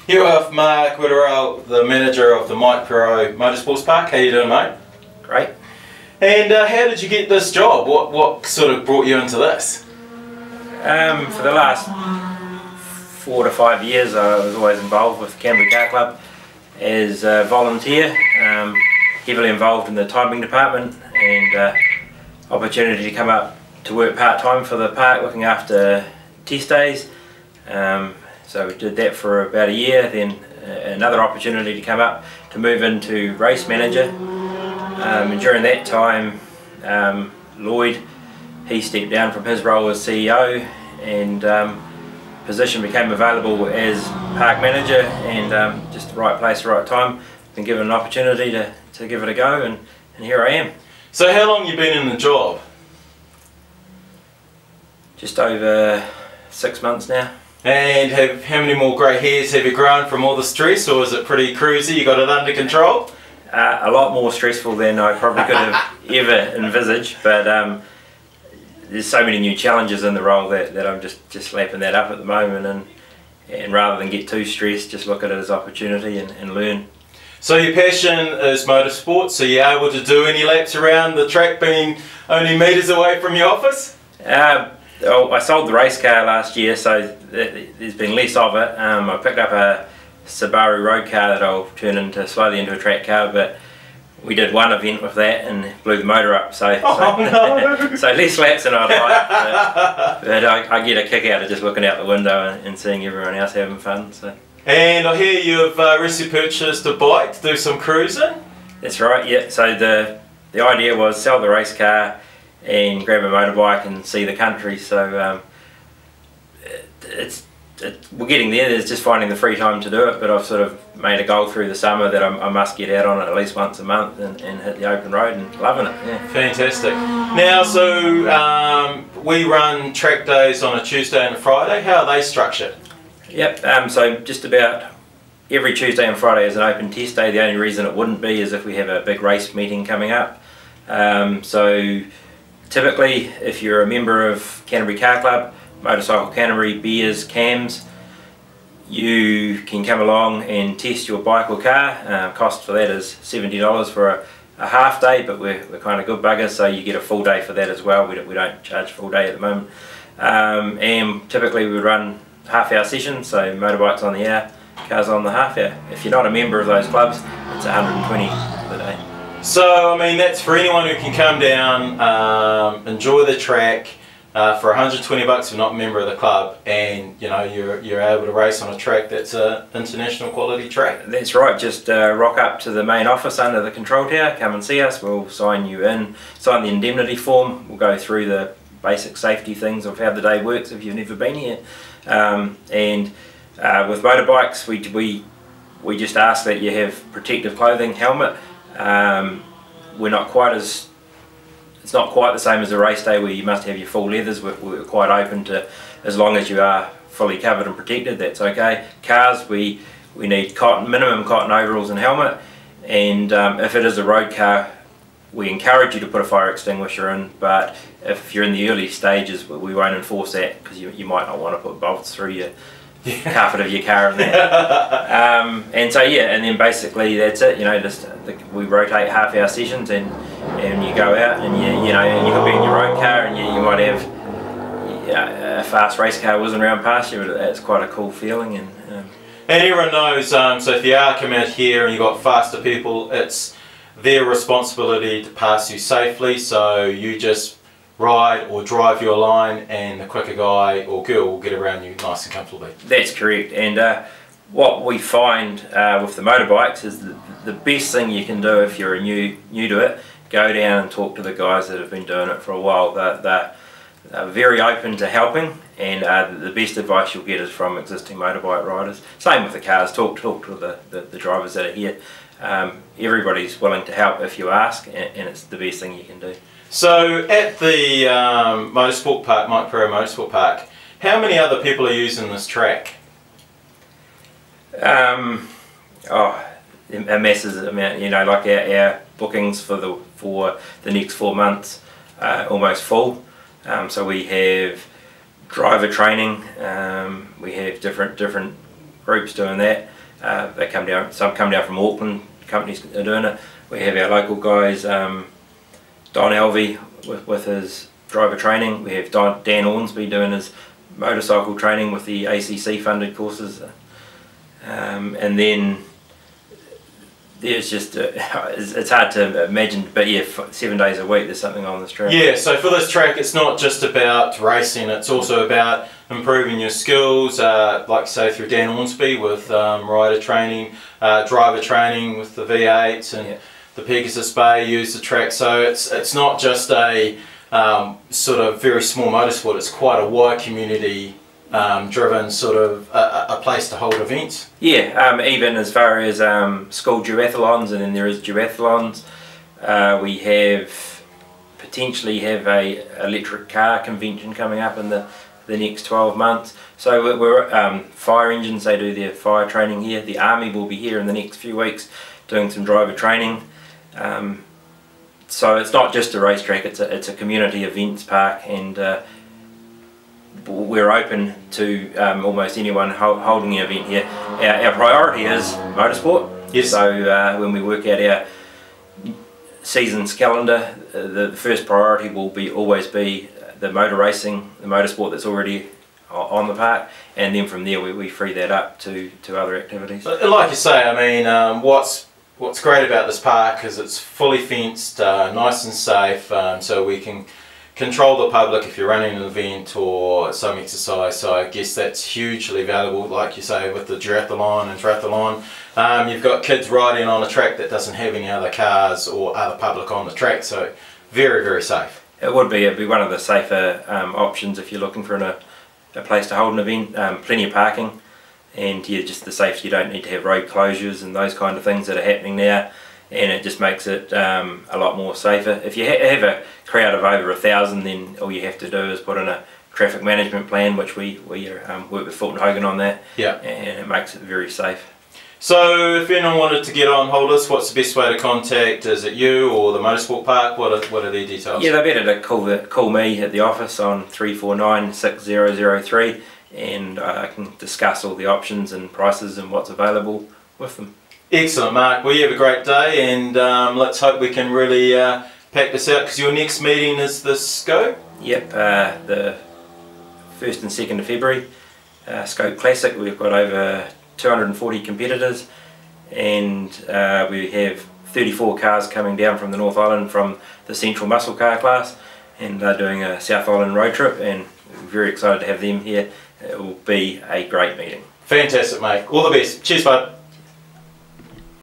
Here with Mark Wederell, the manager of the Mike Pero Motorsports Park. How you doing, mate? Great. And how did you get this job? What sort of brought you into this? For the last 4 to 5 years I was always involved with the Canterbury Car Club as a volunteer, heavily involved in the timing department, and opportunity to come up to work part-time for the park looking after test days. So we did that for about a year, then another opportunity to come up to move into race manager. And during that time, Lloyd, he stepped down from his role as CEO, and position became available as park manager, and just the right place, the right time. Been given an opportunity to give it a go, and here I am. So how long you been in the job? Just over 6 months now. And how many more grey hairs have you grown from all the stress, or is it pretty cruisy? You got it under control? A lot more stressful than I probably could have ever envisaged, but there's so many new challenges in the role that I'm just lapping that up at the moment, and rather than get too stressed, just look at it as opportunity and learn. So your passion is motorsport, so you're able to do any laps around the track being only metres away from your office? I sold the race car last year, so there's been less of it. I picked up a Subaru road car that I'll turn slowly into a track car, but we did one event with that and blew the motor up, so no. so less laps than I'd like, but I get a kick out of just looking out the window and seeing everyone else having fun. So. And I hear you've recently purchased a bike to do some cruising? That's right, yeah. So the idea was sell the race car and grab a motorbike and see the country. So we're getting there. There's just finding the free time to do it, but I've sort of made a goal through the summer that I must get out on it at least once a month and hit the open road, and loving it. Yeah. Fantastic. Now, so we run track days on a Tuesday and a Friday. How are they structured? Yep, so just about every Tuesday and Friday is an open test day. The only reason it wouldn't be is if we have a big race meeting coming up. So typically, if you're a member of Canterbury Car Club, Motorcycle Canterbury, beers, cams, you can come along and test your bike or car. Cost for that is $70 for a half day, but we're kind of good buggers, so you get a full day for that as well. We don't charge full day at the moment. And typically we would run half-hour sessions, so motorbikes on the hour, cars on the half-hour. If you're not a member of those clubs, it's $120 for the day. So, I mean, that's for anyone who can come down, enjoy the track for $120 if you're not a member of the club, and you know you're able to race on a track that's an international quality track. That's right. Just rock up to the main office under the control tower, come and see us. We'll sign you in, sign the indemnity form. We'll go through the basic safety things of how the day works if you've never been here. And with motorbikes, we just ask that you have protective clothing, helmet. We're not quite as, it's not quite the same as a race day where you must have your full leathers. We're quite open to, as long as you are fully covered and protected, that's okay. Cars, we need minimum cotton overalls and helmet, and if it is a road car, we encourage you to put a fire extinguisher in, but if you're in the early stages, we won't enforce that, because you might not want to put bolts through your carpet of your car and that. And so yeah, and then basically that's it. You know, we rotate half-hour sessions, and you go out and you could be in your own car, and you might have a fast race car whizzing around past you, but that's quite a cool feeling. And everyone knows, so if you are coming out here and you've got faster people, it's their responsibility to pass you safely, so you just ride or drive your line, and the quicker guy or girl will get around you nice and comfortably. That's correct. And what we find with the motorbikes is the best thing you can do if you're new to it, go down and talk to the guys that have been doing it for a while. They're very open to helping, and the best advice you'll get is from existing motorbike riders. Same with the cars. Talk to the drivers that are here. Everybody's willing to help if you ask, and it's the best thing you can do. So at the Motorsport Park, Mike Pero Motorsport Park, how many other people are using this track? A massive amount. You know, like our bookings for the next 4 months almost full. So we have driver training, we have different groups doing that. They come down. Some come down from Auckland. Companies are doing it. We have our local guys, Don Alvey with his driver training. We have Dan Ornsby doing his motorcycle training with the ACC funded courses, and then there's just it's hard to imagine, but yeah, 7 days a week there's something on this track. Yeah, so for this track it's not just about racing, it's also about improving your skills, like say through Dan Ornsby with rider training, driver training with the V8s, and the Pegasus Bay use the track. So it's not just a sort of very small motorsport, it's quite a wide community driven sort of a place to hold events. Yeah, even as far as school duathlons, and then there is duathlons. We potentially have a electric car convention coming up in the next 12 months. So we're fire engines, they do their fire training here. The Army will be here in the next few weeks doing some driver training. So it's not just a racetrack, it's a community events park, and we're open to almost anyone holding an event here. Our priority is motorsport. Yes. So when we work out our season's calendar, the first priority will always be the motor racing, the motorsport that's already on the park, and then from there we free that up to other activities. Like you say, I mean, what's great about this park is it's fully fenced, nice and safe, so we can control the public if you're running an event or some exercise. So I guess that's hugely valuable, like you say, with the duathlon and triathlon. You've got kids riding on a track that doesn't have any other cars or other public on the track, so very, very safe. It'd be one of the safer options if you're looking for a place to hold an event. Plenty of parking, and yeah, just the safety. You don't need to have road closures and those kind of things that are happening now, and it just makes it a lot more safer. If you have a crowd of over 1,000, then all you have to do is put in a traffic management plan, which we work with Fulton Hogan on that. Yeah. And it makes it very safe. So if anyone wanted to get on hold us, what's the best way to contact? Is it you or the Motorsport Park? What are their details? Yeah, they're better to call me at the office on 349 6003, and I can discuss all the options and prices and what's available with them. Excellent, Mark. Well, you have a great day, and let's hope we can really pack this out, because your next meeting is the Scope? Yep, the 1st and 2nd of February, Scope Classic. We've got over 240 competitors, and we have 34 cars coming down from the North Island from the Central Muscle Car class, and they're doing a South Island road trip, and we're very excited to have them here. It will be a great meeting. Fantastic, mate. All the best. Cheers, bud.